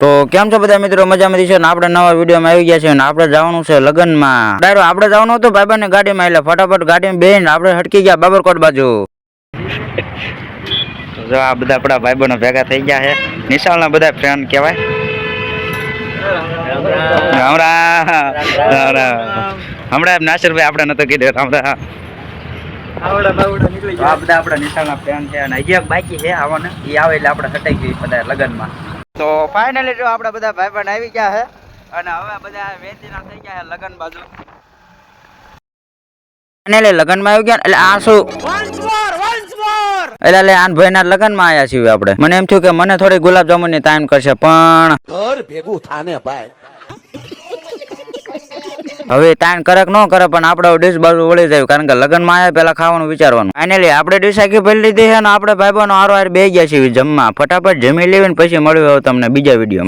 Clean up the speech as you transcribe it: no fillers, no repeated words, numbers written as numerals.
તો કેમ છો બધા મિત્રો? મજામાં છે ને? આપણે નવા વિડીયોમાં આવી ગયા છે ને આપણે જવાનું છે લગનમાં. ડાયરો આપણે જવાનું હતું ભાઈબંધની ગાડીમાં, એટલે ફટાફટ ગાડીમાં બેહીને આપણે હટકી ગયા બાબરકોટ બાજુ. જો આ બધા આપણા ભાઈબંધો ભેગા થઈ ગયા છે, નિશાળના બધા ફ્રેન્ડ કહેવાય. હમણાં નાસિરભાઈ આપણે નતો કીધું હમણાં. આ બધા આપણા નિશાળના ફ્રેન્ડ છે અને હજી એક બાકી છે આવવાને, એ આવે એટલે આપણે હટાઈ ગઈ બધા લગનમાં. તો ફાઇનલી જો આપણા બધા ભાઈબંધ આવી ગયા છે અને હવે બધા વેચીના થઈ ગયા છે લગન બાજુ. ફાઇનલી લગનમાં આવી ગયા એટલે આ શું એટલે આન ભાઈના લગનમાં આવ્યા છીએ આપણે. મને એમ થયું કે મને થોડી ગુલાબ જામુનની તાઈમ કરશે, પણ ઘર ભેગું થાને ભાઈ. હવે તાઈમ કરે કે ન કરે પણ આપણે ડીશ બાજુ વળી જાય, કારણ કે લગનમાં આવ્યા પેલા ખાવાનું વિચારવાનું. ફાઇનલી આપણે ડીશ આખી ભરી લીધી છે અને આપણે ભાઈબંધો હારો હાર બે ગયા છીએ જમવા. ફટાફટ જમી લેવીને પછી મળ્યું તમને બીજા વિડીયોમાં.